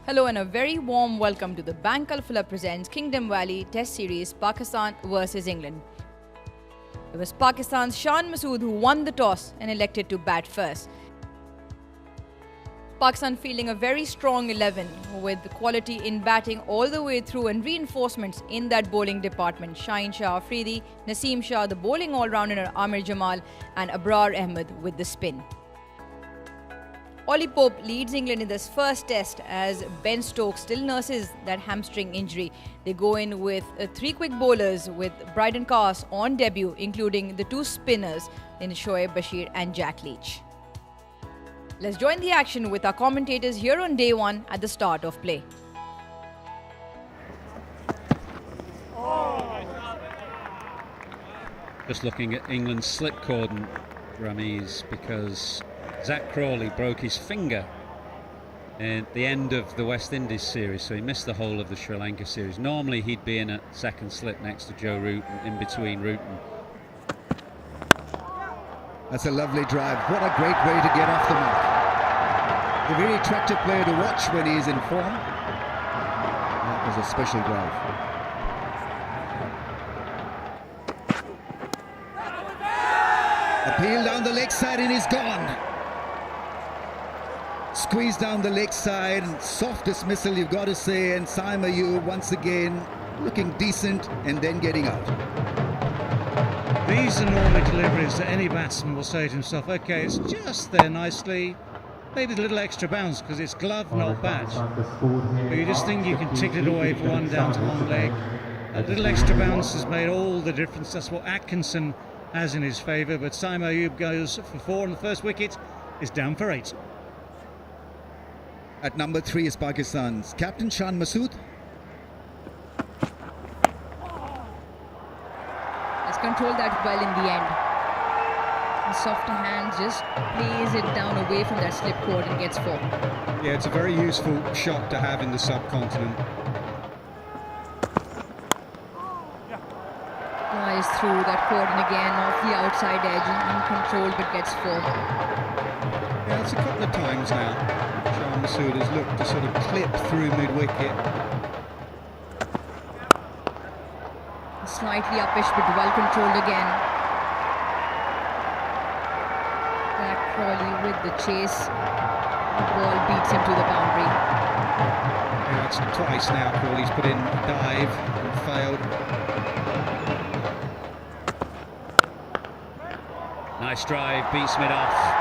Hello and a very warm welcome to the Bank Alfala presents Kingdom Valley Test Series Pakistan vs England. It was Pakistan's Shan Masood who won the toss and elected to bat first. Pakistan fielding a very strong 11 with quality in batting all the way through and reinforcements in that bowling department. Shaheen Shah Afridi, Naseem Shah, the bowling all-rounder Amir Jamal and Abrar Ahmed with the spin. Ollie Pope leads England in this first test as Ben Stokes still nurses that hamstring injury. They go in with three quick bowlers with Bryden Cast on debut, including the two spinners in Shoaib Bashir and Jack Leach. Let's join the action with our commentators here on day one at the start of play. Just looking at England's slip cordon, Ramiz, because Zach Crawley broke his finger at the end of the West Indies series, so he missed the whole of the Sri Lanka series. Normally he'd be in a second slip next to Joe Root, in between Root and... That's a lovely drive. What a great way to get off the mark. A very attractive player to watch when he's in form. That was a special drive. Appeal down the leg side and he's gone. Squeeze down the leg side, soft dismissal you've got to say, and Saim Ayub once again looking decent and then getting out. These are normally deliveries that any batsman will say to himself, okay, it's just there nicely, maybe a little extra bounce because it's glove, not bat. But you just think you can tick it away for one down to long leg. A little extra bounce has made all the difference. That's what Atkinson has in his favour, but Saim Ayub goes for 4 and the first wicket is down for 8. At number 3 is Pakistan's captain Shan Masood. Has controlled that well in the end. The softer hand just plays it down away from that slip cord and gets 4. Yeah, it's a very useful shot to have in the subcontinent. Flies through that cordon again off the outside edge, uncontrolled but gets 4. Yeah, it's a couple of times now. Shan Masood has looked to sort of clip through mid-wicket. Slightly uppish but well controlled again. Zach Crawley with the chase. The ball beats him to the boundary. Yeah, it's twice now Crawley's put in a dive and failed. Nice drive, beats mid-off.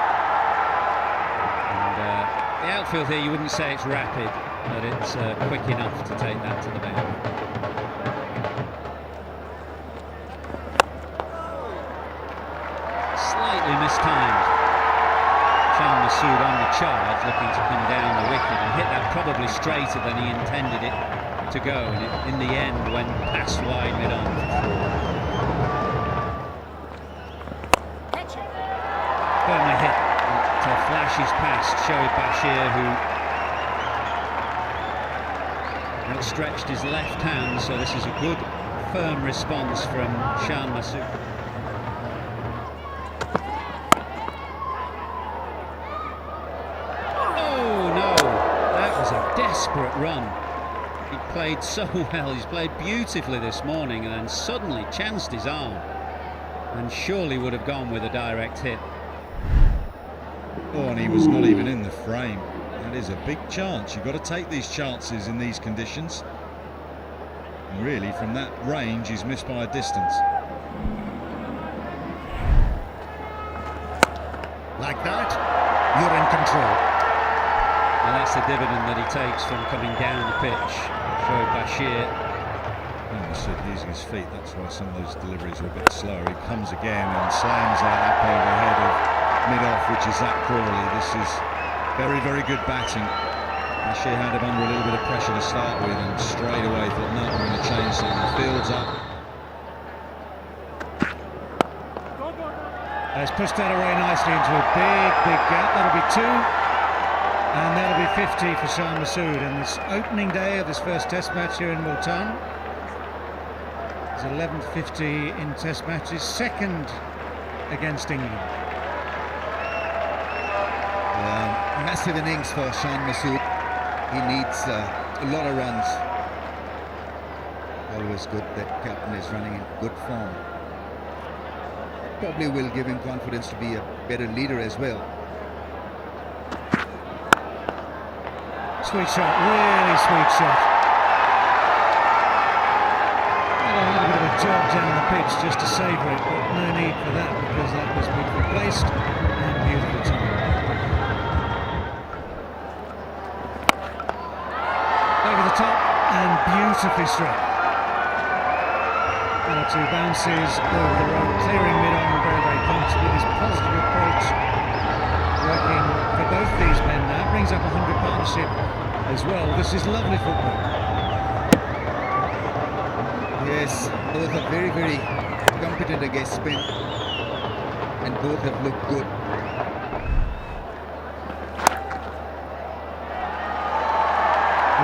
The outfield here, you wouldn't say it's rapid, but it's quick enough to take that to the boundary. Slightly mistimed. Shan Masood on the charge, looking to come down the wicket and hit that probably straighter than he intended it to go, and it, in the end went past wide mid-on for 4. Firmly hit. Flashes past Shoaib Bashir, who outstretched his left hand, so this is a good firm response from Shan Masood. Oh no, that was a desperate run. He played so well, he's played beautifully this morning, and then suddenly chanced his arm and surely would have gone with a direct hit. Oh, and he was not even in the frame. That is a big chance. You've got to take these chances in these conditions. And really, from that range, he's missed by a distance. Like that, you're in control. And that's the dividend that he takes from coming down the pitch. Shoaib Bashir. Masood using his feet, that's why some of those deliveries are a bit slower. He comes again and slams that up over the head of mid-off, which is Zach Crawley. This is very, very good batting. Bashir had him under a little bit of pressure to start with, and straight away thought, no, I'm going to change something. The field's up. It's pushed that away nicely into a big gap. That'll be 2, and that'll be 50 for Shan Masood. And this opening day of this first Test match here in Multan is 1150 in Test matches, second against England. Massive innings for Shan Masood. He needs a lot of runs. Always good that captain is running in good form. Probably will give him confidence to be a better leader as well. Sweet shot, really sweet shot. A little bit of a jog down the pitch just to savour it, but no need for that because that was beautifully placed and beautiful time. Over the top and beautifully struck. 1 or 2 bounces over the road, clearing mid-on very, very comfortably. His positive approach working for both these men now. Brings up a 100 partnership as well. This is lovely football. Yes, both are very, very competent against spin, and both have looked good.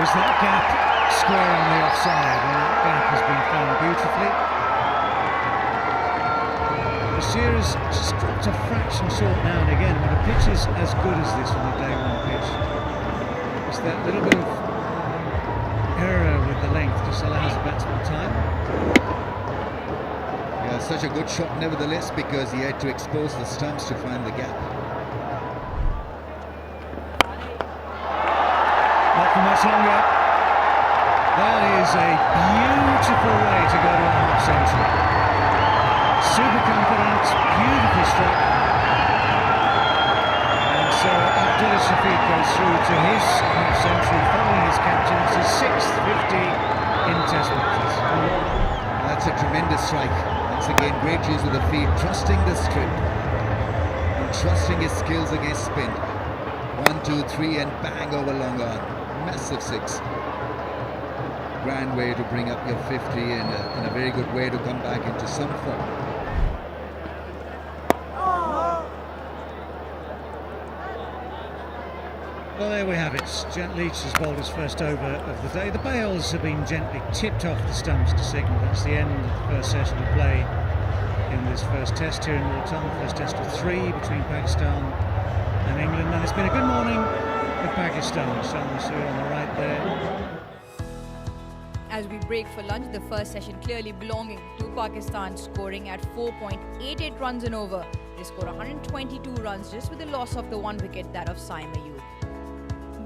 Was that gap square on the offside? And that gap has been found beautifully. Shearer's just dropped a fraction short now and again when a pitch is as good as this on a day one pitch. It's that little bit of error with the length just allows the batsman time. Yeah, such a good shot nevertheless because he had to expose the stumps to find the gap. Not for much longer. That is a beautiful way to go to a half century. Super confident, beautifully struck. And so Abdullah Shafiq goes through to his half century following his captain. It's his 6th 50 in Test matches. That's a tremendous strike. Once again, great use of the feet, trusting the strip and trusting his skills against spin. 1, 2, 3 and bang over long on. Massive 6. Grand way to bring up your 50 and a very good way to come back into some form. Well, there we have it. Jet Leach has bowled his first over of the day. The bails have been gently tipped off the stumps to signal that's the end of the first session of play in this first test here in Multan. First test of 3 between Pakistan and England. And it's been a good morning for Pakistan. Shan Masood on the right there. As we break for lunch, the first session clearly belonging to Pakistan, scoring at 4.88 runs and over. They scored 122 runs just with the loss of the 1 wicket, that of Saim Ayub.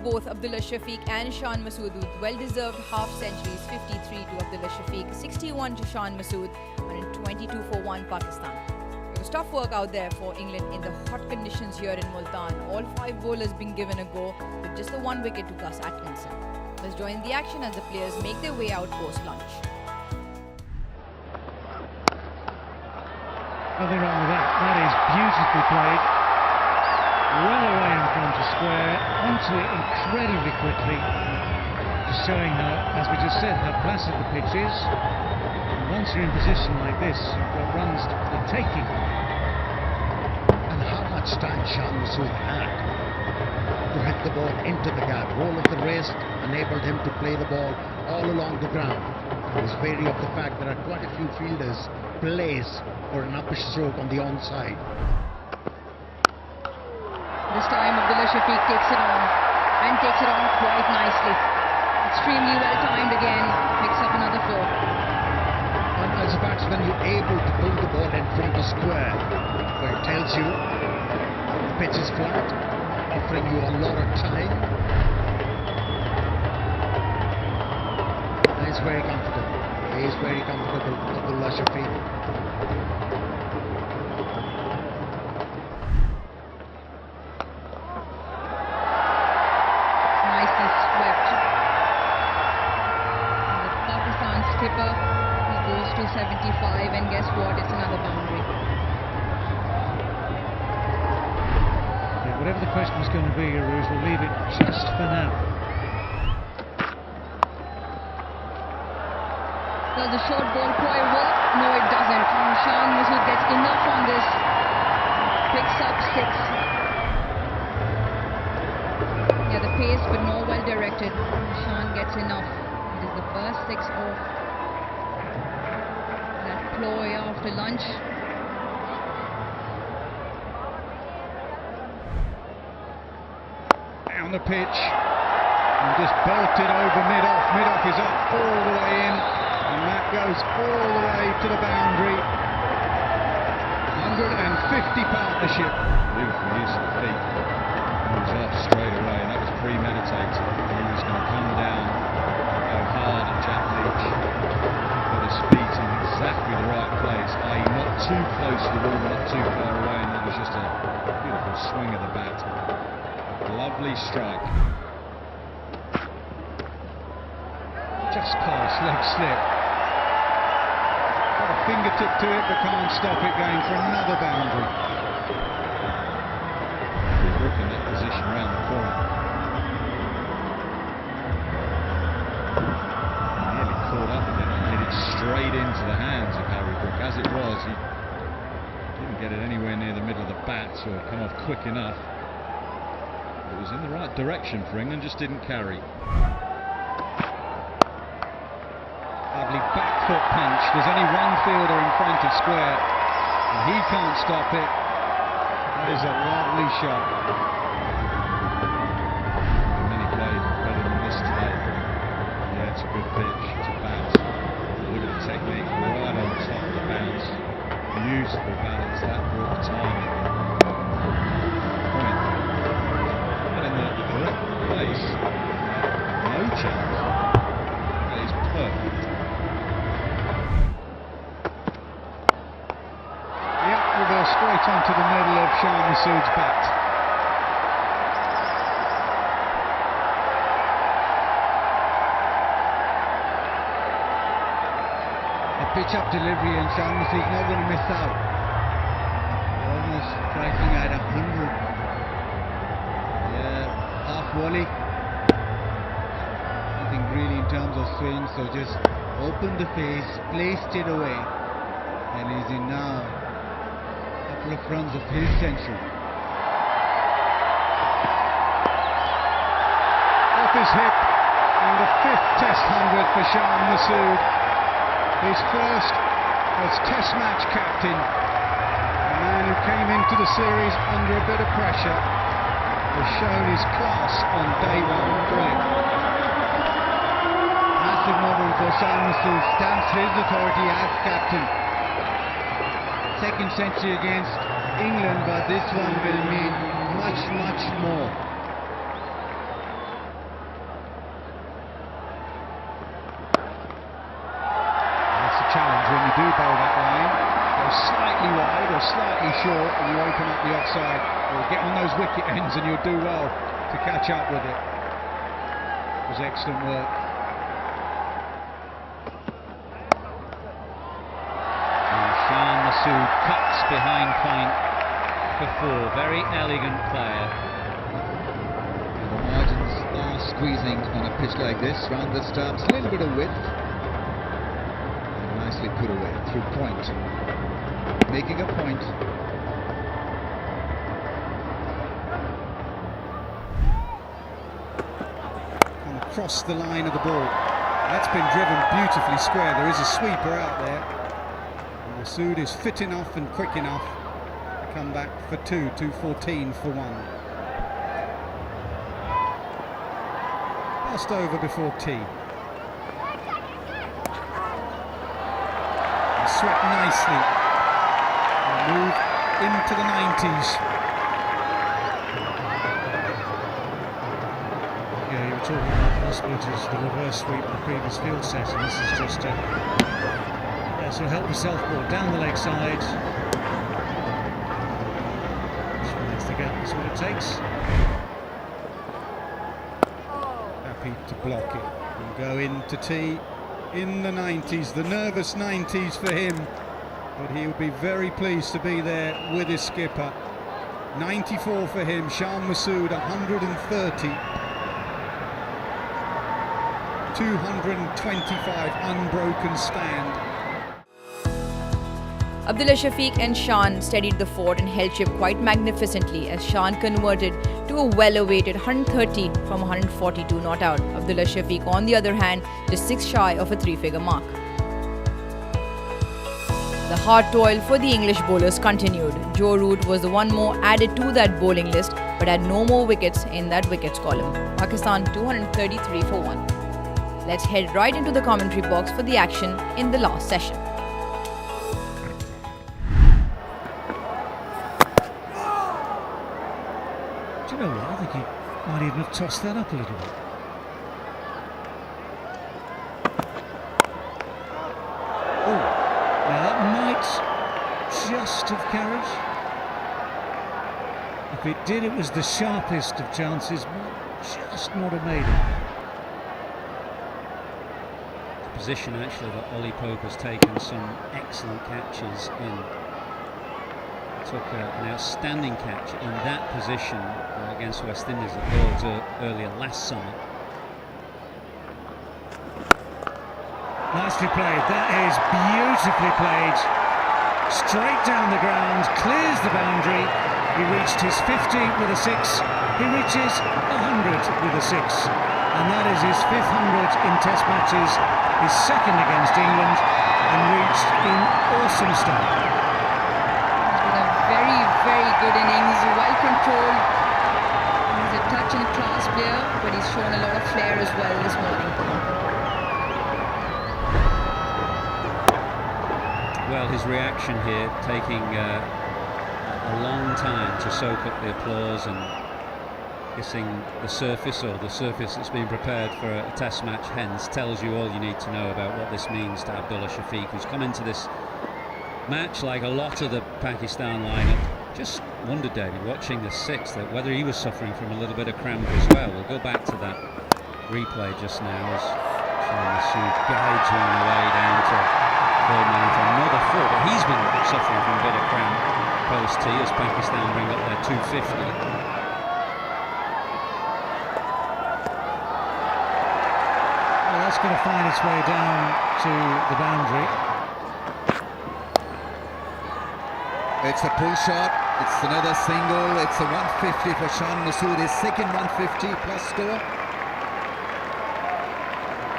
Both Abdullah Shafiq and Shan Masood with well-deserved half centuries, 53 to Abdullah Shafiq, 61 to Shan Masood, 122 for 1 Pakistan. It was tough work out there for England in the hot conditions here in Multan. All 5 bowlers being given a go with just the 1 wicket to Gus Atkinson. Let's join the action as the players make their way out post-lunch. Nothing wrong with that. That is beautifully played. Well away in front of square, onto it incredibly quickly. Just showing how, as we just said, how placid the pitch is. And once you're in position like this, you've got runs for the taking. And how much time Shan Masood had to hit the ball into the gap. Roll of the wrist enabled him to play the ball all along the ground. He was wary of the fact there are quite a few fielders placed for an upper stroke on the onside. This time Abdullah Shafiq takes it on and takes it on quite nicely. Extremely well timed again, picks up another 4. And as a batsman, you're able to pull the ball in front of square, where it tells you the pitch is flat, offering you a lot of time. And he's very comfortable. He is very comfortable, Abdullah Shafiq. Skipper, he goes to 75 and guess what, it's another boundary. Yeah, whatever the question is going to be, Arooj, we'll leave it just for now. Does the short ball ploy work? No, it doesn't. Shan Masood gets enough on this, picks up 6. Yeah, the pace but more well directed. Shan gets enough. It is the first 6 off that ploy after lunch. Down the pitch. and just belted over mid-off. Mid-off is up all the way in, and that goes all the way to the boundary. 150 partnership. Beautiful use of the feet. He was off straight away, and that was premeditated. He was going to come down, go hard at Jack Leach, put his feet in exactly the right place, i.e. not too close to the ball, not too far away, and that was just a beautiful swing of the bat. Lovely strike. Just past leg slip. Got a fingertip to it, but can't stop it going for another boundary. Brook in that position around the corner. Nearly caught up with it and hit it straight into the hands of Harry Brook. As it was, he didn't get it anywhere near the middle of the bat, so it come off quick enough. It was in the right direction for England, just didn't carry. Lovely back foot punch. There's only one fielder in front of square, and he can't stop it. That is a lovely shot. Many played better than this today. Yeah, it's a good pitch. It's a bounce. Look at the technique right on top of the bounce. Beautiful balance. That brought the timing. Point. Right in the correct place. No chance. That is perfect. Straight onto the middle of Shah Masood's bat. A pitch-up delivery, and Shah Masood's not going to miss out. Almost striking at 100. Yeah, half volley. Nothing really in terms of swing, so just opened the face, placed it away, and he's in now. Of runs of his century. Off his hip, and the 5th Test 100 for Shah Masood. His first as Test match captain. A man who came into the series under a bit of pressure has shown his class on day one. Brilliant. Massive moment for Shah Masood, stamps his authority as captain. Second century against England, but this one will mean much, much more. That's a challenge when you do bowl that line. Go slightly wide or slightly short, and you open up the offside, or get on those wicket ends, and you'll do well to catch up with it. It was excellent work. Masood cuts behind point for 4. Very elegant player. The margins are squeezing on a pitch like this. Round the stumps, a little bit of width. And nicely put away through point. Making a point. And across the line of the ball. That's been driven beautifully square. There is a sweeper out there. Masood is fit enough and quick enough to come back for 214 for 1. Passed over before tea. And swept nicely. And moved into the 90s. Yeah, you were talking about the possibilities of the reverse sweep in the previous field set, and this is just so help yourself ball down the leg side. That's what it takes. Happy to block it and go into tea in the 90s, the nervous 90s for him, but he'll be very pleased to be there with his skipper. 94 for him. Shah Masood 130. 225 unbroken stand. Abdullah Shafiq and Shan steadied the fort and held ship quite magnificently as Shan converted to a well-awaited 130 from 142 not out. Abdullah Shafiq, on the other hand, just 6 shy of a 3-figure mark. The hard toil for the English bowlers continued. Joe Root was the one more added to that bowling list but had no more wickets in that wickets column. Pakistan 233 for 1. Let's head right into the commentary box for the action in the last session. Do you know what? I think he might even have tossed that up a little bit. Oh, now that might just have carried. If it did, it was the sharpest of chances, just not have made it. Position actually that Ollie Pope has taken some excellent catches in. Took an outstanding catch in that position against West Indies at Lords earlier last summer. Nicely played, that is beautifully played. Straight down the ground, clears the boundary. He reached his 50 with a 6. He reaches 100 with a 6. And that is his 5th 100 in Test matches, his second against England, and reached in awesome style. It's been a very, very good innings, well controlled. He's a touch and class player, but he's shown a lot of flair as well this morning. Well, his reaction here, taking a long time to soak up the applause and kissing the surface, or the surface that's been prepared for a test match, hence tells you all you need to know about what this means to Abdullah Shafiq, who's come into this match like a lot of the Pakistan lineup. Just wondered, David, watching the 6th, that whether he was suffering from a little bit of cramp as well. We'll go back to that replay just now as Shahan Masood guides one away down to third man for another 4, but he's been suffering from a bit of cramp post-tee as Pakistan bring up their 250. That's going to find its way down to the boundary. It's a pull shot, it's another single, it's a 150 for Shahan Masood, his second 150 plus score.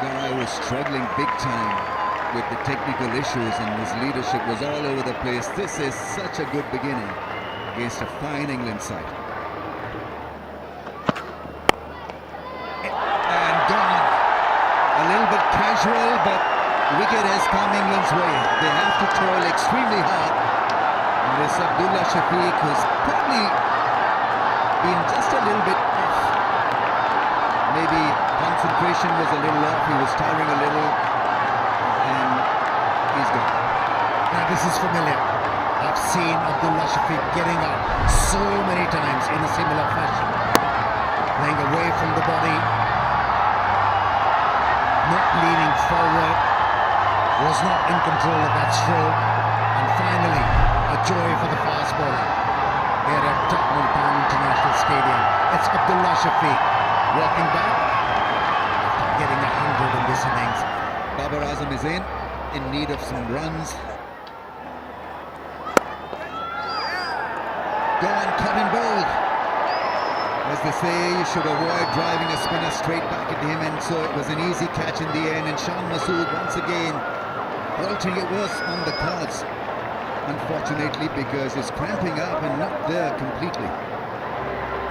Guy was struggling big time with the technical issues and his leadership was all over the place. This is such a good beginning against a fine England side. And gone. A little bit casual, but wicket has come England's way. They have to toil extremely hard. And this Abdullah Shafiq, who's probably been just a little bit off. Maybe concentration was a little off, he was tiring a little, and he's gone. Now this is familiar. I've seen Abdullah Shafiq getting up so many times in a similar fashion. Playing away from the body, not leaning forward, was not in control of that stroke, and finally a joy for the fast bowler here at Tottenham Town International Stadium. It's Abdullah Shafiq walking back after getting 100 in this innings. Babar Azam is in need of some runs. Go on, cut and bold. As they say, you should avoid driving a spinner straight back at him, and so it was an easy catch in the end, and Shahan Masood once again altering it was on the cards, unfortunately, because it's cramping up and not there completely.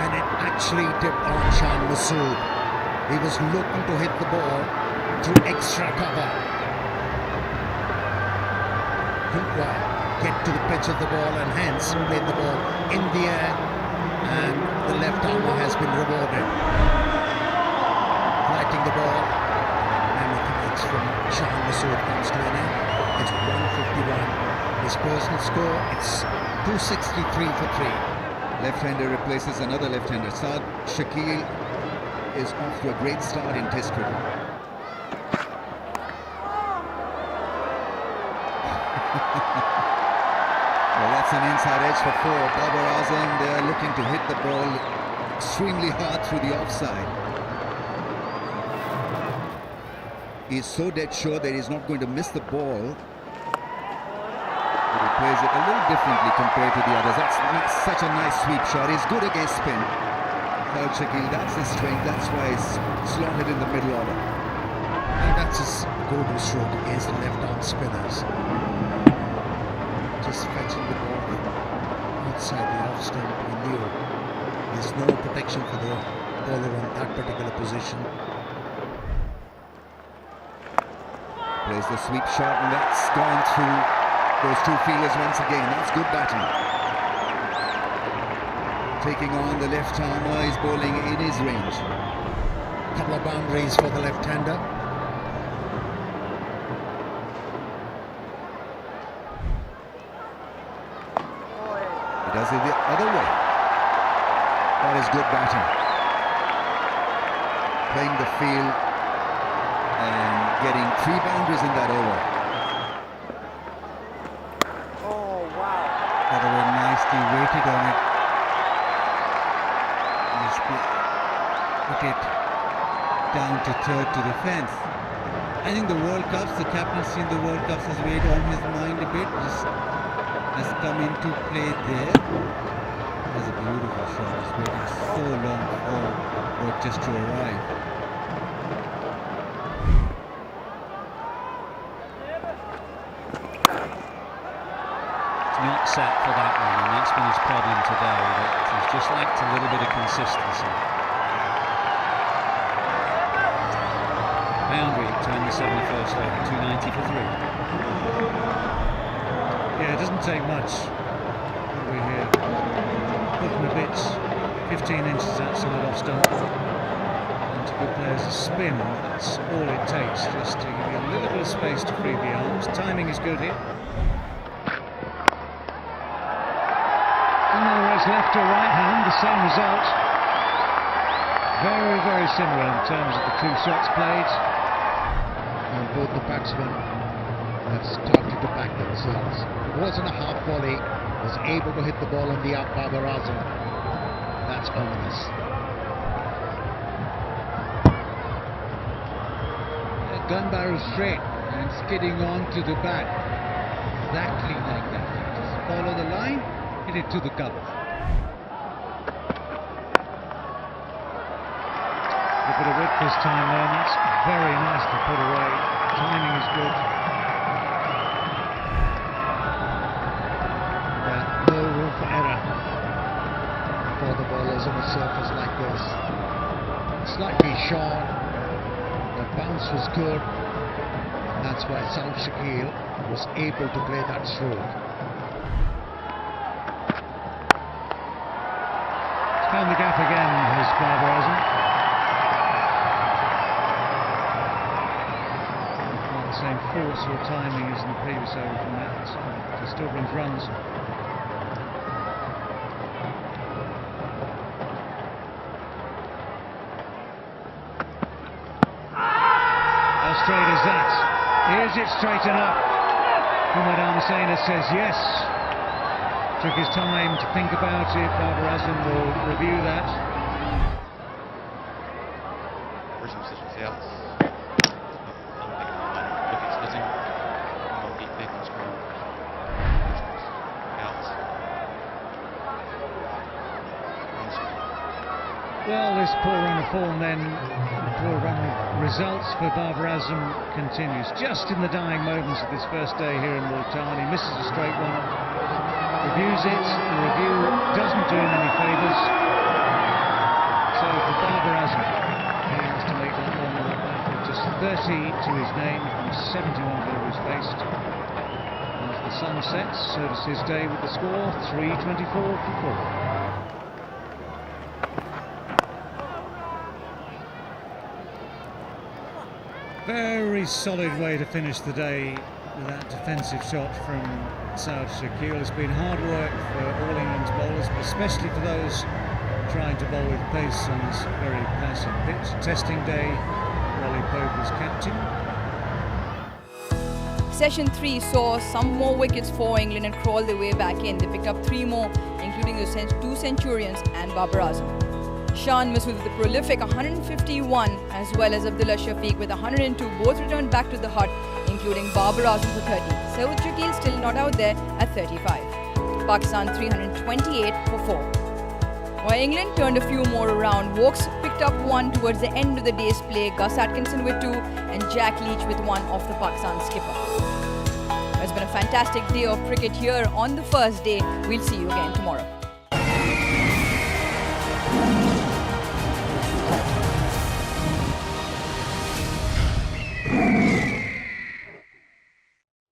And it actually dipped on Shahan Masood. He was looking to hit the ball through extra cover. Couldn't get to the pitch of the ball and hence played the ball in the air, and the left armer has been rewarded. Fighting the ball, and the innings from Shahan Masood comes to an end. It's 151. His personal score, it's 263 for 3. Left-hander replaces another left-hander. Saad Shakil is off to a great start in Test cricket. Well, that's an inside edge for 4. Babar Azam, they are looking to hit the ball extremely hard through the offside. He's so dead sure that he's not going to miss the ball. But he plays it a little differently compared to the others. That's such a nice sweep shot. He's good against spin. Saad Shakil, that's his strength. That's why he's slotted in the middle order. And that's his golden stroke against the left-arm spinners. just fetching the ball outside the off stump. He knew there's no protection for the bowler on that particular position. Plays the sweep shot, and that's gone through those two fielders once again. That's good batting. Taking on the left-armer, is bowling in his range. Couple of boundaries for the left-hander. He does it the other way. That is good batting. Playing the field and getting 3 boundaries in that over. By the way, nicely weighted on it. Just put it down to third to the fence. I think the World Cups, the captaincy in the World Cups has weighed on his mind a bit. Just has come into play there. That's a beautiful shot. It's waited so long for it just to arrive. Not set for that one, and that's been his problem today, that he's just lacked a little bit of consistency. Boundary to end the 71st over, 290 for 3. Yeah, it doesn't take much. We're here. Putting a bit 15 inches outside off stump. And to good players to spin, that's all it takes, just to give you a little bit of space to free the arms. Timing is good here. Left or right hand, the same result. Very, very similar in terms of the two shots played. And both the batsmen have started to back themselves. It wasn't a half volley, was able to hit the ball on the up, Babar Azam. That's ominous. A gun barrel straight and skidding on to the bat. Exactly like that. Just follow the line, hit it to the cover. A bit of width this time though, and that's very nice to put away. Timing is good. No room for error for the bowlers on a surface like this. Slightly short, the bounce was good, and that's why South Shakil was able to play that stroke. Found the gap again, his Babar Azam. Same force or timing as in the previous over from that, so still brings runs. How straight is that? Is it straight enough? Kumadam Sena says yes. Took his time to think about it. Babar Azam will review that. Well, this poor run of form then, poor run of results for Babar Azam continues. Just in the dying moments of this first day here in Multan, he misses a straight one, reviews it, the review doesn't do him any favours. So for Babar Azam, he has to make that one with just 30 to his name from 71 deliveries faced. As the sun sets, so does his day with the score, 324 for 4. Very solid way to finish the day with that defensive shot from South Shakil. It's been hard work for all England's bowlers, but especially for those trying to bowl with pace on this very placid pitch. Testing day, Rolly Pope was captain. Session 3 saw some more wickets for England and crawl their way back in. They picked up 3 more, including the 2 centurions and Babar Azam. Shan Masood with a prolific 151, as well as Abdullah Shafiq with 102, both returned back to the hut, including Babar Azam for 30. Saud Shakil still not out there at 35. Pakistan 328 for 4. While England turned a few more around, Wokes picked up 1 towards the end of the day's play, Gus Atkinson with 2 and Jack Leach with 1 off the Pakistan skipper. As been a fantastic day of cricket here on the first day. We'll see you again tomorrow.